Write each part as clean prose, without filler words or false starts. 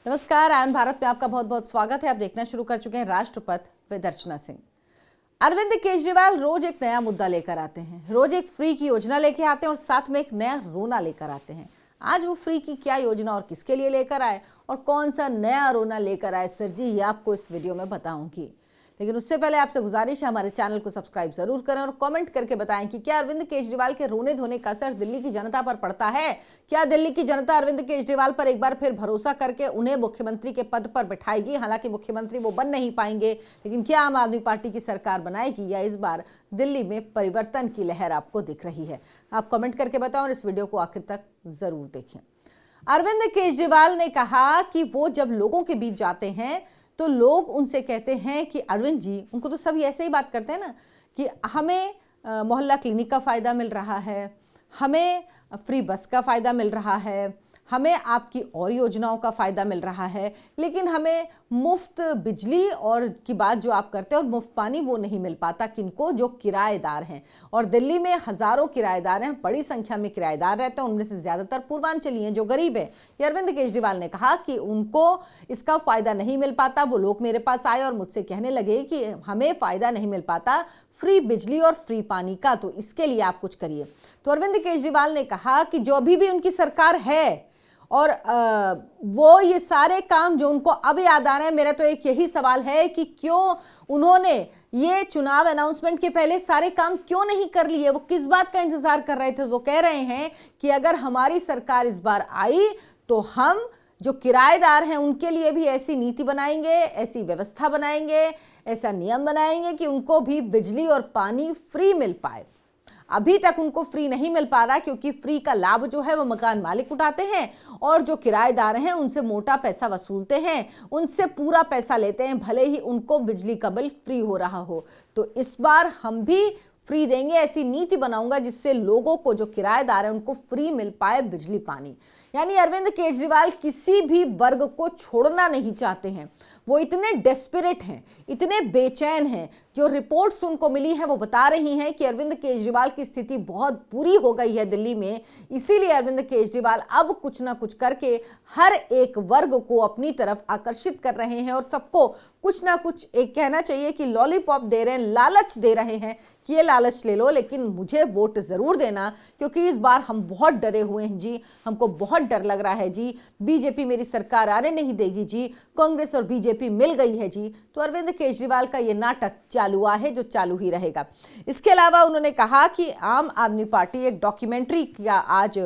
नमस्कार, आयन भारत में आपका बहुत बहुत स्वागत है। आप देखना शुरू कर चुके हैं राष्ट्रपथ विद अर्चना सिंह। अरविंद केजरीवाल रोज एक नया मुद्दा लेकर आते हैं, रोज एक फ्री की योजना लेकर आते हैं और साथ में एक नया रोना लेकर आते हैं। आज वो फ्री की क्या योजना और किसके लिए लेकर आए और कौन सा नया रोना लेकर आए सर जी, ये आपको इस वीडियो में बताऊंगी। लेकिन उससे पहले आपसे गुजारिश है, हमारे चैनल को सब्सक्राइब जरूर करें और कमेंट करके बताएं कि क्या अरविंद केजरीवाल के रोने धोने का असर दिल्ली की जनता पर पड़ता है। क्या दिल्ली की जनता अरविंद केजरीवाल पर एक बार फिर भरोसा करके उन्हें मुख्यमंत्री के पद पर बिठाएगी। हालांकि मुख्यमंत्री वो बन नहीं पाएंगे, लेकिन क्या आम आदमी पार्टी की सरकार बनाएगी या इस बार दिल्ली में परिवर्तन की लहर आपको दिख रही है? आप कमेंट करके बताओ और इस वीडियो को आखिर तक जरूर देखें। अरविंद केजरीवाल ने कहा कि वो जब लोगों के बीच जाते हैं तो लोग उनसे कहते हैं कि अरविंद जी, उनको तो सभी ऐसे ही बात करते हैं ना कि हमें मोहल्ला क्लिनिक का फ़ायदा मिल रहा है, हमें फ्री बस का फ़ायदा मिल रहा है, हमें आपकी और योजनाओं का फ़ायदा मिल रहा है, लेकिन हमें मुफ्त बिजली और की बात जो आप करते हैं और मुफ्त पानी वो नहीं मिल पाता। किनको? जो किराएदार हैं। और दिल्ली में हज़ारों किराएदार हैं, बड़ी संख्या में किराएदार रहते हैं, उनमें से ज़्यादातर पूर्वांचली हैं जो गरीब हैं। ये अरविंद केजरीवाल ने कहा कि उनको इसका फ़ायदा नहीं मिल पाता। वो लोग मेरे पास आए और मुझसे कहने लगे कि हमें फ़ायदा नहीं मिल पाता फ्री बिजली और फ्री पानी का, तो इसके लिए आप कुछ करिए। तो अरविंद केजरीवाल ने कहा कि जो अभी भी उनकी सरकार है और वो ये सारे काम जो उनको अब याद आ रहे हैं, मेरा तो एक यही सवाल है कि क्यों उन्होंने ये चुनाव अनाउंसमेंट के पहले सारे काम क्यों नहीं कर लिए? वो किस बात का इंतजार कर रहे थे? वो कह रहे हैं कि अगर हमारी सरकार इस बार आई तो हम जो किराएदार हैं उनके लिए भी ऐसी नीति बनाएंगे, ऐसी व्यवस्था बनाएंगे, ऐसा नियम बनाएंगे कि उनको भी बिजली और पानी फ्री मिल पाए। अभी तक उनको फ्री नहीं मिल पा रहा क्योंकि फ्री का लाभ जो है वो मकान मालिक उठाते हैं और जो किराएदार हैं उनसे मोटा पैसा वसूलते हैं, उनसे पूरा पैसा लेते हैं, भले ही उनको बिजली का बिल फ्री हो रहा हो। तो इस बार हम भी फ्री देंगे, ऐसी नीति बनाऊंगा जिससे लोगों को जो किराएदार हैं उनको फ्री मिल पाए बिजली पानी। यानी अरविंद केजरीवाल किसी भी वर्ग को छोड़ना नहीं चाहते हैं। वो इतने डेस्परेट हैं, इतने बेचैन हैं। जो रिपोर्ट्स उनको मिली हैं वो बता रही हैं कि अरविंद केजरीवाल की स्थिति बहुत बुरी हो गई है दिल्ली में। इसीलिए अरविंद केजरीवाल अब कुछ ना कुछ करके हर एक वर्ग को अपनी तरफ आकर्षित कर रहे हैं और सबको कुछ ना कुछ, एक कहना चाहिए कि लॉलीपॉप दे रहे हैं, लालच दे रहे हैं कि ये लालच ले लो, लेकिन मुझे वोट ज़रूर देना क्योंकि इस बार हम बहुत डरे हुए हैं जी, हमको बहुत डर लग रहा है जी, बीजेपी मेरी सरकार आने नहीं देगी जी, कांग्रेस और बीजेपी मिल गई है जी। तो अरविंद केजरीवाल का ये नाटक चालू हुआ है जो चालू ही रहेगा। इसके अलावा उन्होंने कहा कि आम आदमी पार्टी एक डॉक्यूमेंट्री का आज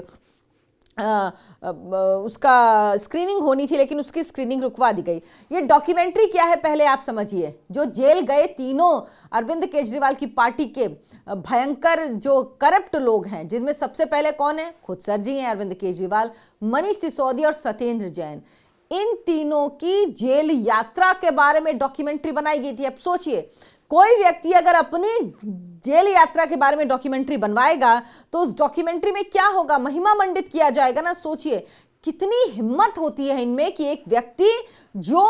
उसका स्क्रीनिंग होनी थी, लेकिन उसकी स्क्रीनिंग रुकवा दी गई। ये डॉक्यूमेंट्री क्या है पहले आप समझिए। जो जेल गए तीनों अरविंद केजरीवाल की पार्टी के भयंकर जो करप्ट लोग हैं, जिनमें सबसे पहले कौन है? खुद सर जी हैं अरविंद केजरीवाल, मनीष सिसोदिया और सत्येंद्र जैन। इन तीनों की जेल यात्रा के बारे में डॉक्यूमेंट्री बनाई गई थी। अब सोचिए, कोई व्यक्ति अगर अपनी जेल यात्रा के बारे में डॉक्यूमेंट्री बनवाएगा तो उस डॉक्यूमेंट्री में क्या होगा? महिमा मंडित किया जाएगा ना। सोचिए कितनी हिम्मत होती है इनमें कि एक व्यक्ति जो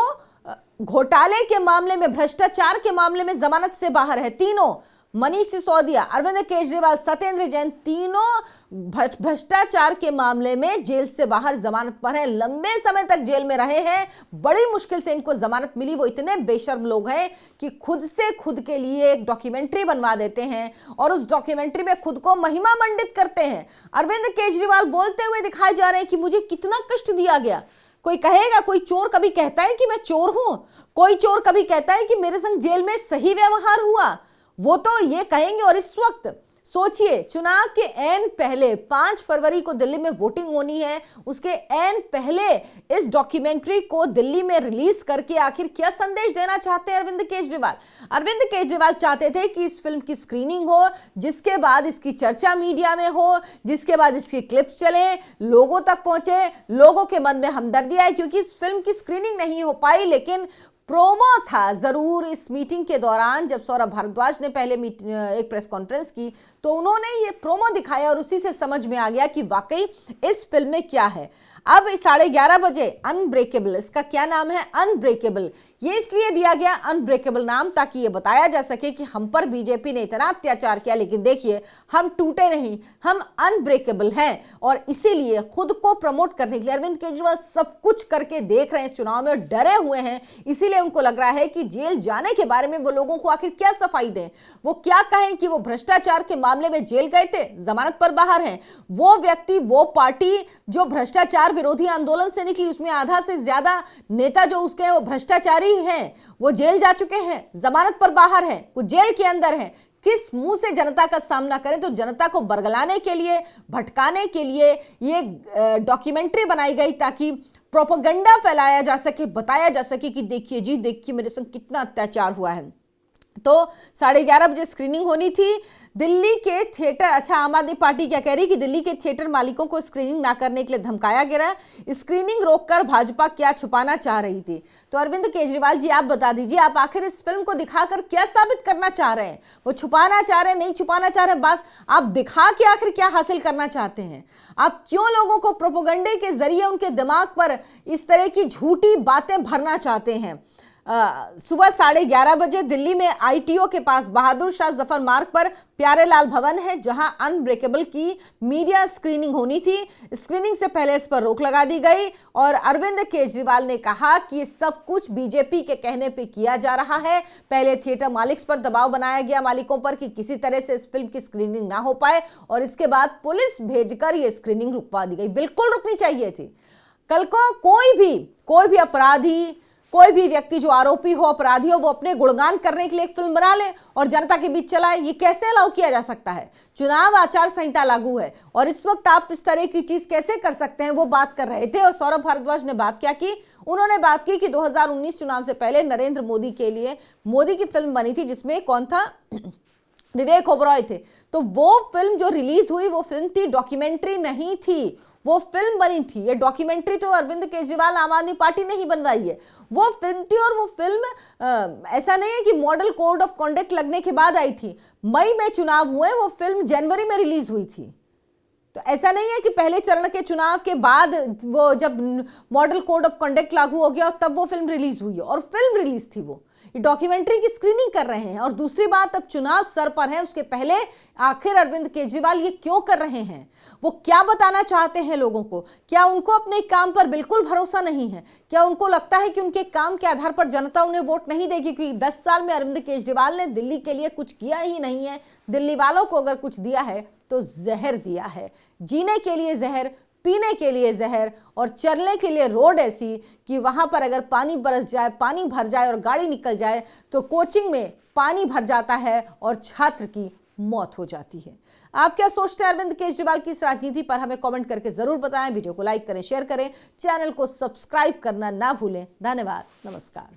घोटाले के मामले में, भ्रष्टाचार के मामले में जमानत से बाहर है, तीनों मनीष सिसोदिया, अरविंद केजरीवाल, सत्येंद्र जैन, तीनों भ्रष्टाचार के मामले में जेल से बाहर जमानत पर हैं, लंबे समय तक जेल में रहे हैं, बड़ी मुश्किल से इनको जमानत मिली। वो इतने बेशर्म लोग हैं कि खुद से खुद के लिए एक डॉक्यूमेंट्री बनवा देते हैं और उस डॉक्यूमेंट्री में खुद को महिमा मंडित करते हैं। अरविंद केजरीवाल बोलते हुए दिखाई जा रहे हैं कि मुझे कितना कष्ट दिया गया। कोई कहेगा, कोई चोर कभी कहता है कि मैं चोर हूं? कोई चोर कभी कहता है कि मेरे संग जेल में सही व्यवहार हुआ? वो तो ये कहेंगे। और इस वक्त सोचिए, चुनाव के ऐन पहले 5 फरवरी को दिल्ली में वोटिंग होनी है, उसके ऐन पहले इस डॉक्यूमेंट्री को दिल्ली में रिलीज करके आखिर क्या संदेश देना चाहते हैं अरविंद केजरीवाल? अरविंद केजरीवाल चाहते थे कि इस फिल्म की स्क्रीनिंग हो, जिसके बाद इसकी चर्चा मीडिया में हो, जिसके बाद इसकी क्लिप्स चले, लोगों तक पहुंचे, लोगों के मन में हमदर्दी आए। क्योंकि इस फिल्म की स्क्रीनिंग नहीं हो पाई, लेकिन प्रोमो था जरूर। इस मीटिंग के दौरान जब सौरभ भारद्वाज ने पहले एक प्रेस कॉन्फ्रेंस की तो उन्होंने ये प्रोमो दिखाया और उसी से समझ में आ गया कि वाकई इस फिल्म में क्या है। अब 11:30 बजे अनब्रेकेबल, इसका क्या नाम है? अनब्रेकेबल। ये इसलिए दिया गया अनब्रेकेबल नाम ताकि ये बताया जा सके कि हम पर बीजेपी ने इतना अत्याचार किया, लेकिन देखिए हम टूटे नहीं, हम अनब्रेकेबल हैं। और इसीलिए खुद को प्रमोट करने के लिए अरविंद केजरीवाल सब कुछ करके देख रहे हैं इस चुनाव में और डरे हुए हैं। इसीलिए उनको लग रहा है कि जेल जाने के बारे में वो लोगों को आखिर क्या सफाई दें, वो क्या कहें कि वो भ्रष्टाचार के मामले में जेल गए थे, जमानत पर बाहर हैं। वो व्यक्ति, वो पार्टी जो भ्रष्टाचार विरोधी आंदोलन से निकली, उसमें आधा से ज्यादा नेता जो उसके हैं वो भ्रष्टाचारी हैं, वो जेल जा चुके हैं, जमानत पर बाहर हैं, कुछ जेल के अंदर हैं। किस मुंह से जनता का सामना करें? तो जनता को बरगलाने के लिए, भटकाने के लिए ये डॉक्यूमेंट्री बनाई गई ताकि प्रोपेगेंडा फैलाया जा सके, बताया जा सके कि देखिए जी, देखिए मेरे संग कितना अत्याचार हुआ है। तो 11:30 बजे स्क्रीनिंग होनी थी दिल्ली के थिएटर। अच्छा, आम आदमी पार्टी क्या कह रही कि दिल्ली के थिएटर मालिकों को स्क्रीनिंग ना करने के लिए धमकाया गया। स्क्रीनिंग रोककर भाजपा क्या छुपाना चाह रही थी? तो अरविंद केजरीवाल जी, आप बता दीजिए, आप आखिर इस फिल्म को दिखाकर क्या साबित करना चाह रहे हैं? वो छुपाना चाह रहे हैं, नहीं छुपाना चाह रहे हैं, बात आप दिखा के आखिर क्या हासिल करना चाहते हैं? आप क्यों लोगों को प्रोपेगेंडे के जरिए उनके दिमाग पर इस तरह की झूठी बातें भरना चाहते हैं? सुबह 11:30 बजे दिल्ली में आईटीओ के पास बहादुर शाह जफर मार्ग पर प्यारेलाल भवन है, जहां अनब्रेकेबल की मीडिया स्क्रीनिंग होनी थी। स्क्रीनिंग से पहले इस पर रोक लगा दी गई और अरविंद केजरीवाल ने कहा कि ये सब कुछ बीजेपी के कहने पे किया जा रहा है। पहले थिएटर मालिक पर दबाव बनाया गया, मालिकों पर, कि किसी तरह से इस फिल्म की स्क्रीनिंग ना हो पाए, और इसके बाद पुलिस भेजकर ये स्क्रीनिंग रुकवा दी गई। बिल्कुल रुकनी चाहिए थी। कल को कोई भी अपराधी, कोई भी व्यक्ति जो आरोपी हो, अपराधी हो, वो अपने गुणगान करने के लिए एक फिल्म बना ले और जनता के बीच चलाए, ये कैसे अलाउ किया जा सकता है? चुनाव आचार संहिता लागू है और इस वक्त आप इस तरह की चीज कैसे कर सकते हैं? वो बात कर रहे थे। और सौरभ भारद्वाज ने बात क्या की? उन्होंने बात की कि 2019 चुनाव से पहले नरेंद्र मोदी के लिए मोदी की फिल्म बनी थी, जिसमें कौन था? विवेक ओबरॉय थे। तो वो फिल्म जो रिलीज हुई, वो फिल्म थी, डॉक्यूमेंट्री नहीं थी, वो फिल्म बनी थी। ये डॉक्यूमेंट्री तो अरविंद केजरीवाल, आम आदमी पार्टी ने ही बनवाई है, वो फिल्म थी। और वो फिल्म ऐसा नहीं है कि मॉडल कोड ऑफ कॉन्डक्ट लगने के बाद आई थी। मई में चुनाव हुए, वो फिल्म जनवरी में रिलीज हुई थी। तो ऐसा नहीं है कि पहले चरण के चुनाव के बाद, वो जब मॉडल कोड ऑफ कंडक्ट लागू हो गया तब वो फिल्म रिलीज हुई है, और फिल्म रिलीज थी। वो डॉक्यूमेंट्री की स्क्रीनिंग कर रहे हैं। और दूसरी बात, अब चुनाव सर पर है, उसके पहले आखिर अरविंद केजरीवाल ये क्यों कर रहे हैं? वो क्या बताना चाहते हैं लोगों को? क्या उनको अपने काम पर बिल्कुल भरोसा नहीं है? क्या उनको लगता है कि उनके काम के आधार पर जनता उन्हें वोट नहीं देगी? क्योंकि 10 साल में अरविंद केजरीवाल ने दिल्ली के लिए कुछ किया ही नहीं है। दिल्ली वालों को अगर कुछ दिया है तो जहर दिया है, जीने के लिए जहर, पीने के लिए जहर, और चलने के लिए रोड ऐसी कि वहां पर अगर पानी बरस जाए, पानी भर जाए और गाड़ी निकल जाए तो कोचिंग में पानी भर जाता है और छात्र की मौत हो जाती है। आप क्या सोचते हैं अरविंद केजरीवाल की इस राजनीति पर? हमें कमेंट करके जरूर बताएं। वीडियो को लाइक करें, शेयर करें, चैनल को सब्सक्राइब करना ना भूलें। धन्यवाद, नमस्कार।